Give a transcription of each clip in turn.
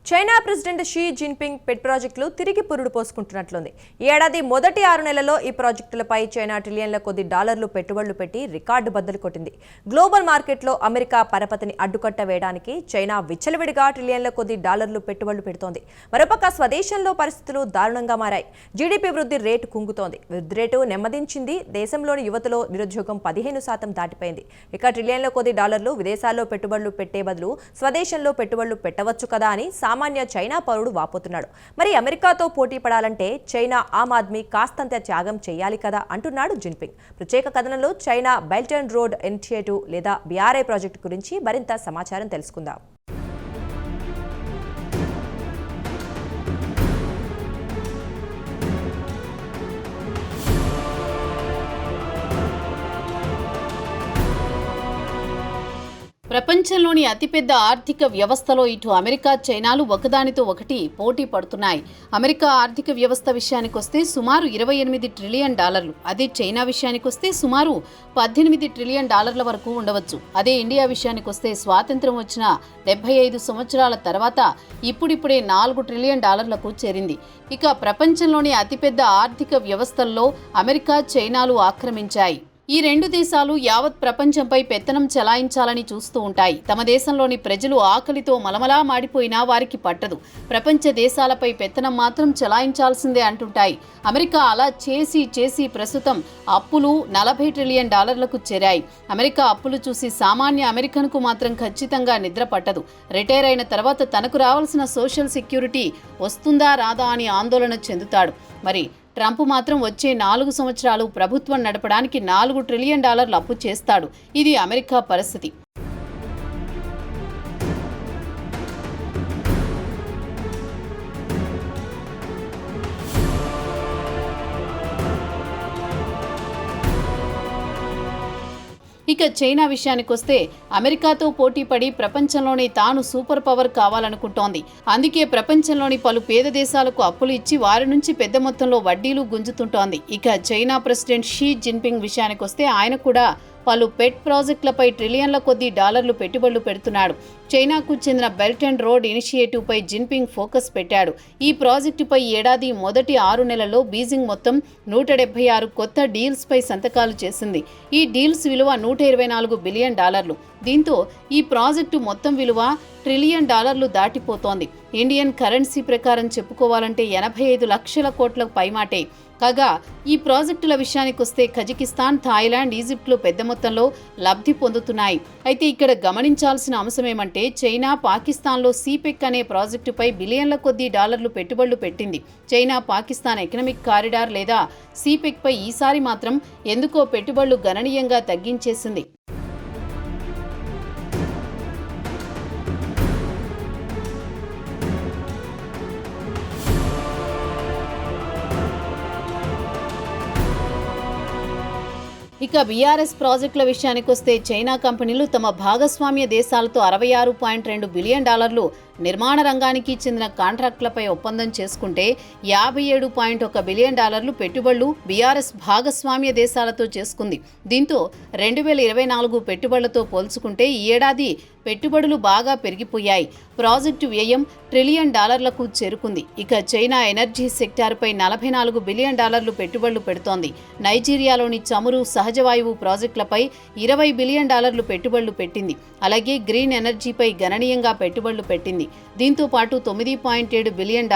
China president Xi Jinping పెట్ ప్రాజెక్టులు తిరిగి పురుడు పోసుకుంటున్నట్లుంది. ఈ ఏడాది మొదటి 6 నెలల్లో ఈ ప్రాజెక్టులపై చైనా ట్రిలియన్ల కొద్ది డాలర్లు పెట్టుబడులు పెట్టి రికార్డు బద్దలు కొట్టింది. గ్లోబల్ మార్కెట్లో అమెరికా పరపతిని అడ్డుకట్ట వేయడానికి చైనా విచ్చలవిడిగా ట్రిలియన్ల కొద్ది డాలర్లు పెట్టుబడులు పెడుతోంది. మరోపక్క స్వదేశంలో పరిస్థితులు దారుణంగా మారాయి. జీడీపీ వృద్ధి రేటు కుంగుతోంది. వృద్ధి రేటు నెమ్మదించింది. దేశంలోని యువతలో నిరుద్యోగం 15% దాటిపోయింది. ఇక ట్రిలియన్ల కొద్ది డాలర్లు విదేశాల్లో పెట్టుబడులు పెట్టే బదులు స్వదేశంలో పెట్టుబడులు పెట్టవచ్చు కదా అని సామాన్య చైనా పౌరుడు వాపోతున్నాడు. మరి అమెరికాతో పోటీ పడాలంటే చైనా ఆమ్ ఆద్మీ కాస్తంత త్యాగం చేయాలి కదా అంటున్నాడు జిన్పింగ్. ప్రత్యేక కథనంలో China belt and road initiative లేదా BRI ప్రాజెక్టు గురించి మరింత సమాచారం తెలుసుకుందాం. ప్రపంచంలోని అతిపెద్ద ఆర్థిక వ్యవస్థలో ఇటు అమెరికా చైనాలు ఒకదానితో ఒకటి పోటీ పడుతున్నాయి. అమెరికా ఆర్థిక వ్యవస్థ విషయానికొస్తే సుమారు $28 ట్రిలియన్, అదే చైనా విషయానికొస్తే సుమారు $18 ట్రిలియన్ వరకు ఉండవచ్చు. అదే ఇండియా విషయానికొస్తే స్వాతంత్ర్యం వచ్చిన 75 సంవత్సరాల తర్వాత ఇప్పుడిప్పుడే $4 ట్రిలియన్ చేరింది. ఇక ప్రపంచంలోని అతిపెద్ద ఆర్థిక వ్యవస్థల్లో అమెరికా చైనాలు ఆక్రమించాయి. ఈ రెండు దేశాలు యావత్ ప్రపంచంపై పెత్తనం చెలాయించాలని చూస్తూ ఉంటాయి. తమ దేశంలోని ప్రజలు ఆకలితో మలమలా మాడిపోయినా వారికి పట్టదు. ప్రపంచ దేశాలపై పెత్తనం మాత్రం చెలాయించాల్సిందే అంటుంటాయి. అమెరికా అలా చేసి ప్రస్తుతం అప్పులు $40 ట్రిలియన్ చేరాయి. అమెరికా అప్పులు చూసి సామాన్య అమెరికన్కు మాత్రం ఖచ్చితంగా నిద్ర పట్టదు. రిటైర్ అయిన తర్వాత తనకు రావాల్సిన సోషల్ సెక్యూరిటీ వస్తుందా రాదా అని ఆందోళన చెందుతాడు. మరి ట్రంప్ మాత్రం వచ్చే 4 సంవత్సరాలు ప్రభుత్వం నడపడానికి $4 ట్రిలియన్ అప్పు చేస్తాడు. ఇది అమెరికా పరిస్థితి. ఇక చైనా విషయానికొస్తే అమెరికాతో పోటీపడి ప్రపంచంలోనే తాను సూపర్ పవర్ కావాలనుకుంటోంది. అందుకే ప్రపంచంలోని పలు పేద దేశాలకు అప్పులు ఇచ్చి వారి నుంచి పెద్ద మొత్తంలో వడ్డీలు గుంజుతుంటోంది. ఇక చైనా ప్రెసిడెంట్ షీ జిన్పింగ్ విషయానికొస్తే ఆయన కూడా పలు పెట్ ప్రాజెక్టులపై ట్రిలియన్ల కొద్ది డాలర్లు పెట్టుబడులు పెడుతున్నాడు. చైనాకు చెందిన బెల్ట్ అండ్ రోడ్ ఇనిషియేటివ్పై జిన్పింగ్ ఫోకస్ పెట్టాడు. ఈ ప్రాజెక్టుపై ఏడాది మొదటి 6 నెలల్లో బీజింగ్ మొత్తం 176 కొత్త డీల్స్పై సంతకాలు చేసింది. ఈ డీల్స్ విలువ $124 బిలియన్. దీంతో ఈ ప్రాజెక్టు మొత్తం విలువ $1 ట్రిలియన్ దాటిపోతోంది. ఇండియన్ కరెన్సీ ప్రకారం చెప్పుకోవాలంటే 85 లక్షల కోట్లకు పైమాటే. కాగా ఈ ప్రాజెక్టుల విషయానికొస్తే కజకిస్తాన్, థాయిలాండ్, ఈజిప్ట్లు పెద్ద మొత్తంలో లబ్ధి పొందుతున్నాయి. అయితే ఇక్కడ గమనించాల్సిన అంశమేమంటే చైనా పాకిస్తాన్లో సిపెక్ అనే ప్రాజెక్టుపై బిలియన్ల కొద్ది డాలర్లు పెట్టుబడులు పెట్టింది. చైనా పాకిస్తాన్ ఎకనామిక్ కారిడార్ లేదా సిపెక్ పై ఈసారి మాత్రం ఎందుకో పెట్టుబడులు గణనీయంగా తగ్గించేసింది. ఇక BRS ప్రాజెక్టుల విషయానికొస్తే చైనా కంపెనీలు తమ భాగస్వామ్య దేశాలతో $66.2 బిలియన్ నిర్మాణ రంగానికి చెందిన కాంట్రాక్టులపై ఒప్పందం చేసుకుంటే $57.1 బిలియన్ పెట్టుబడులు BRS భాగస్వామ్య దేశాలతో చేసుకుంది. దీంతో 2024 పెట్టుబడులతో పోల్చుకుంటే ఈ ఏడాది పెట్టుబడులు బాగా పెరిగిపోయాయి. ప్రాజెక్టు వ్యయం $1 ట్రిలియన్ చేరుకుంది. ఇక చైనా ఎనర్జీ సెక్టార్పై $44 బిలియన్ పెట్టుబడులు పెడుతోంది. నైజీరియాలోని చమురు, సహజవాయువు ప్రాజెక్టులపై $20 బిలియన్ పెట్టుబడులు పెట్టింది. అలాగే గ్రీన్ ఎనర్జీపై గణనీయంగా పెట్టుబడులు పెట్టింది. దీంతో పాటు $9.7 billion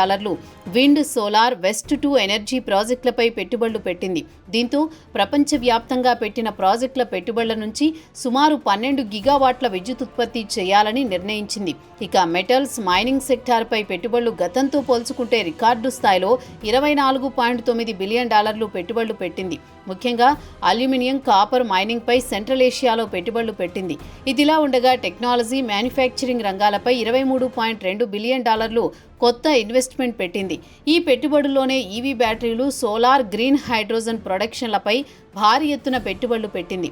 wind, solar, west 2 energy ప్రాజెక్టులపై పెట్టుబడులు పెట్టింది. దీంతో ప్రపంచవ్యాప్తంగా పెట్టిన ప్రాజెక్టుల పెట్టుబడుల నుంచి సుమారు 12 గిగావాట్ల విద్యుత్ ఉత్పత్తి చేయాలని నిర్ణయించింది. ఇక మెటల్స్, మైనింగ్ సెక్టార్పై పెట్టుబడులు గతంతో పోల్చుకుంటే రికార్డు స్థాయిలో $24.9 బిలియన్ పెట్టుబడులు పెట్టింది. ముఖ్యంగా అల్యూమినియం, కాపర్ మైనింగ్ పై సెంట్రల్ ఏషియాలో పెట్టుబడులు పెట్టింది. ఇదిలా ఉండగా టెక్నాలజీ, మ్యానుఫ్యాక్చరింగ్ రంగాలపై $23.2 బిలియన్ కొత్త ఇన్వెస్ట్మెంట్ పెట్టింది. ఈ పెట్టుబడుల్లోనే ఈవీ బ్యాటరీలు, సోలార్, గ్రీన్ హైడ్రోజన్ ప్రొడక్షన్లపై భారీ ఎత్తున పెట్టుబడులు పెట్టింది.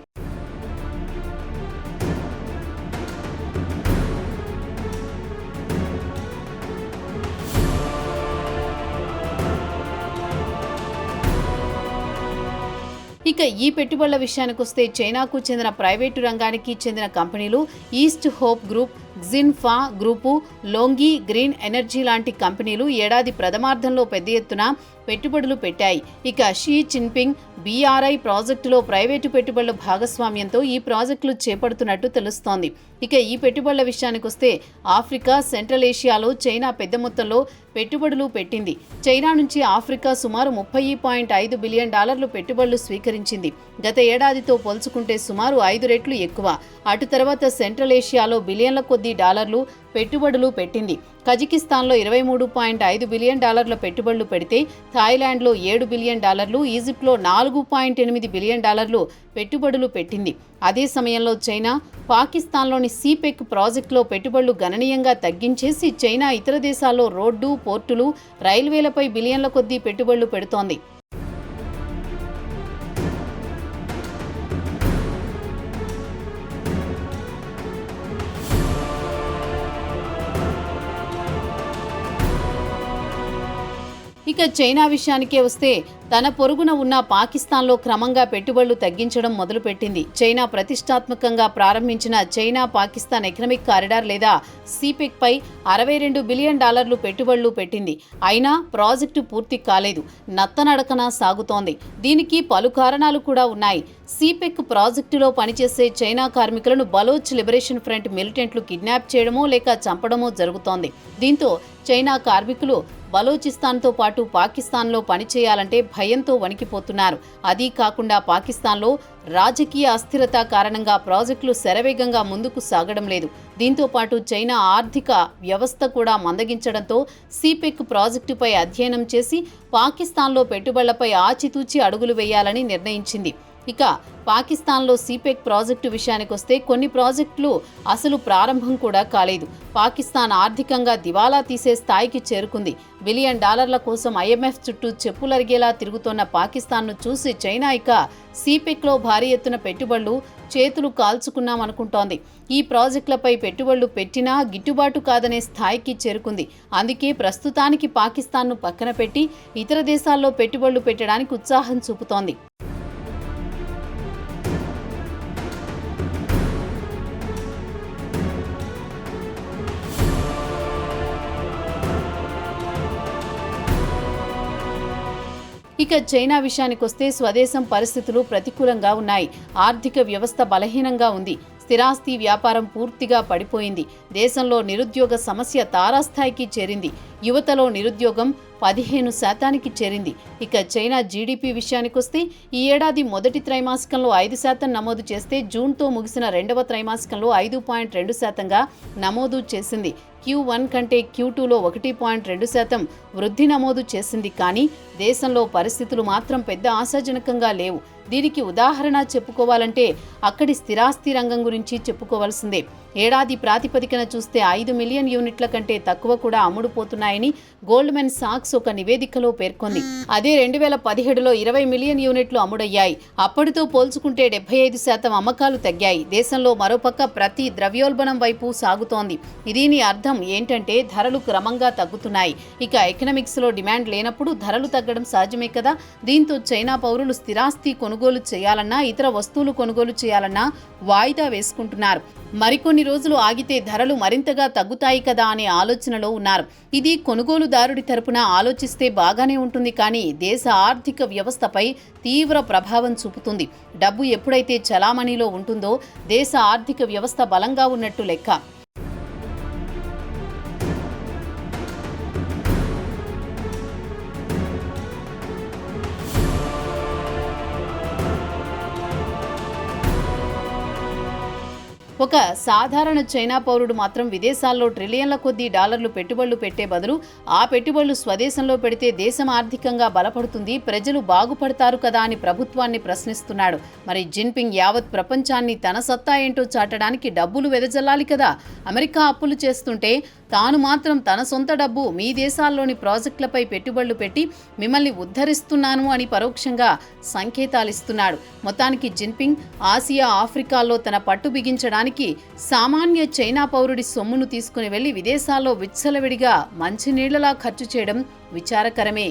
ఇక ఈ పెట్టుబడుల విషయానికొస్తే చైనాకు చెందిన ప్రైవేటు రంగానికి చెందిన కంపెనీలు East Hope group, Xinfa group, Longi green energy లాంటి కంపెనీలు ఏడాది ప్రథమార్థంలో పెద్ద ఎత్తున పెట్టుబడులు పెట్టాయి. ఇక షీ జిన్పింగ్ BRI ప్రాజెక్టులో ప్రైవేటు పెట్టుబడుల భాగస్వామ్యంతో ఈ ప్రాజెక్టులు చేపడుతున్నట్టు తెలుస్తోంది. ఇక ఈ పెట్టుబడుల విషయానికొస్తే ఆఫ్రికా, సెంట్రల్ ఏషియాలో చైనా పెద్ద మొత్తంలో పెట్టుబడులు పెట్టింది. చైనా నుంచి ఆఫ్రికా సుమారు $30.5 బిలియన్ పెట్టుబడులు స్వీకరించింది. గత ఏడాదితో పోల్చుకుంటే సుమారు 5 రెట్లు ఎక్కువ. అటు తర్వాత సెంట్రల్ ఏషియాలో బిలియన్ల కొద్దీ డాలర్లు పెట్టుబడులు పెట్టింది. కజకిస్తాన్లో $23.5 బిలియన్ పెట్టుబడులు పెడితే థాయిలాండ్లో $7 బిలియన్, ఈజిప్ట్లో $4.8 బిలియన్ పెట్టుబడులు పెట్టింది. అదే సమయంలో చైనా పాకిస్తాన్లోని సిపెక్ ప్రాజెక్టులో పెట్టుబడులు గణనీయంగా తగ్గించేసి చైనా ఇతర దేశాల్లో రోడ్డు, పోర్టులు, రైల్వేలపై బిలియన్ల కొద్దీ పెట్టుబడులు పెడుతోంది. ఇక చైనా విషయానికే వస్తే తన పొరుగున ఉన్న పాకిస్తాన్లో క్రమంగా పెట్టుబడులు తగ్గించడం మొదలుపెట్టింది. చైనా ప్రతిష్టాత్మకంగా ప్రారంభించిన చైనా పాకిస్తాన్ ఎకనామిక్ కారిడార్ లేదా సిపెక్ పై $62 బిలియన్ పెట్టుబడులు పెట్టింది. అయినా ప్రాజెక్టు పూర్తి కాలేదు, నత్తనడకన సాగుతోంది. దీనికి పలు కారణాలు కూడా ఉన్నాయి. సిపెక్ ప్రాజెక్టులో పనిచేసే చైనా కార్మికులను బలోచ్ లిబరేషన్ ఫ్రంట్ మిలిటెంట్లు కిడ్నాప్ చేయడమో లేక చంపడమో జరుగుతోంది. దీంతో చైనా కార్మికులు బలోచిస్తాన్తో పాటు పాకిస్తాన్లో పనిచేయాలంటే భయంతో వణికిపోతున్నారు. అదీ కాకుండా పాకిస్తాన్లో రాజకీయ అస్థిరత కారణంగా ప్రాజెక్టులు శరవేగంగా ముందుకు సాగడం లేదు. దీంతో పాటు చైనా ఆర్థిక వ్యవస్థ కూడా మందగించడంతో సిపెక్ ప్రాజెక్టుపై అధ్యయనం చేసి పాకిస్తాన్లో పెట్టుబడులపై ఆచితూచి అడుగులు వేయాలని నిర్ణయించింది. ఇక పాకిస్తాన్లో సిపెక్ ప్రాజెక్టు విషయానికొస్తే కొన్ని ప్రాజెక్టులు అసలు ప్రారంభం కూడా కాలేదు. పాకిస్తాన్ ఆర్థికంగా దివాలా తీసే స్థాయికి చేరుకుంది. $1 బిలియన్ కోసం IMF చుట్టూ చెప్పులరిగేలా తిరుగుతోన్న పాకిస్తాన్ను చూసి చైనా ఇక సిపెక్లో భారీ ఎత్తున పెట్టుబడులు చేతులు కాల్చుకున్నామనుకుంటోంది. ఈ ప్రాజెక్టులపై పెట్టుబడులు పెట్టినా గిట్టుబాటు కాదనే స్థాయికి చేరుకుంది. అందుకే ప్రస్తుతానికి పాకిస్తాన్ను పక్కన పెట్టి ఇతర దేశాల్లో పెట్టుబడులు పెట్టడానికి ఉత్సాహం చూపుతోంది. ఇక చైనా విషయానికొస్తే స్వదేశం పరిస్థితులు ప్రతికూలంగా ఉన్నాయి. ఆర్థిక వ్యవస్థ బలహీనంగా ఉంది. స్థిరాస్తి వ్యాపారం పూర్తిగా పడిపోయింది. దేశంలో నిరుద్యోగ సమస్య తారాస్థాయికి చేరింది. యువతలో నిరుద్యోగం 15% చేరింది. ఇక చైనా జీడీపీ విషయానికొస్తే ఈ ఏడాది మొదటి త్రైమాసికంలో 5% నమోదు చేస్తే జూన్తో ముగిసిన రెండవ త్రైమాసికంలో 5.2%గా నమోదు చేసింది. Q1 కంటే Q2లో 1.2% వృద్ధి నమోదు చేసింది. కానీ దేశంలో పరిస్థితులు మాత్రం పెద్ద ఆశాజనకంగా లేవు. దీనికి ఉదాహరణ చెప్పుకోవాలంటే అక్కడి స్థిరాస్తి రంగం గురించి చెప్పుకోవాల్సిందే. ఏడాది ప్రాతిపదికన చూస్తే 5 మిలియన్ యూనిట్ల కంటే తక్కువ కూడా అమ్ముడుపోతున్నాయని గోల్డ్మెన్ సాక్స్ ఒక నివేదికలో పేర్కొంది. అదే 2017లో 20 మిలియన్ యూనిట్లు అమ్ముడయ్యాయి. అప్పటితో పోల్చుకుంటే 75% అమ్మకాలు తగ్గాయి. దేశంలో మరోపక్క ప్రతి ద్రవ్యోల్బణం వైపు సాగుతోంది. దీని అర్థం ఏంటంటే ధరలు క్రమంగా తగ్గుతున్నాయి. ఇక ఎకనామిక్స్ లో డిమాండ్ లేనప్పుడు ధరలు తగ్గడం సహజమే కదా. దీంతో చైనా పౌరులు స్థిరాస్తి కొనుగోలు చేయాలన్నా ఇతర వస్తువులు కొనుగోలు చేయాలన్నా వాయిదా వేసుకుంటున్నారు. మరికొన్ని రోజులు ఆగితే ధరలు మరింతగా తగ్గుతాయి కదా అనే ఆలోచనలో ఉన్నారు. ఇది కొనుగోలుదారుడి తరపున ఆలోచిస్తే బాగానే ఉంటుంది, కానీ దేశ ఆర్థిక వ్యవస్థపై తీవ్ర ప్రభావం చూపుతుంది. డబ్బు ఎప్పుడైతే చలామణిలో ఉంటుందో దేశ ఆర్థిక వ్యవస్థ బలంగా ఉన్నట్టు లెక్క. ఒక సాధారణ చైనా పౌరుడు మాత్రం విదేశాల్లో ట్రిలియన్ల కొద్దీ డాలర్లు పెట్టుబడులు పెట్టే బదులు ఆ పెట్టుబడులు స్వదేశంలో పెడితే దేశం ఆర్థికంగా బలపడుతుంది, ప్రజలు బాగుపడతారు కదా అని ప్రభుత్వాన్ని ప్రశ్నిస్తున్నాడు. మరి జిన్పింగ్ యావత్ ప్రపంచాన్ని తన సత్తా ఏంటో చాటడానికి డబ్బులు వెదజల్లాలి కదా. అమెరికా అప్పులు చేస్తుంటే తాను మాత్రం తన సొంత డబ్బు మీ దేశాల్లోని ప్రాజెక్టులపై పెట్టుబడులు పెట్టి మిమ్మల్ని ఉద్ధరిస్తున్నాను అని పరోక్షంగా సంకేతాలిస్తున్నాడు. మొత్తానికి జిన్పింగ్ ఆసియా, ఆఫ్రికాల్లో తన పట్టు బిగించడానికి సామాన్య చైనా పౌరుడి సొమ్మును తీసుకుని వెళ్లి విదేశాల్లో విచ్చలవిడిగా మంచినీళ్లలా ఖర్చు చేయడం విచారకరమే.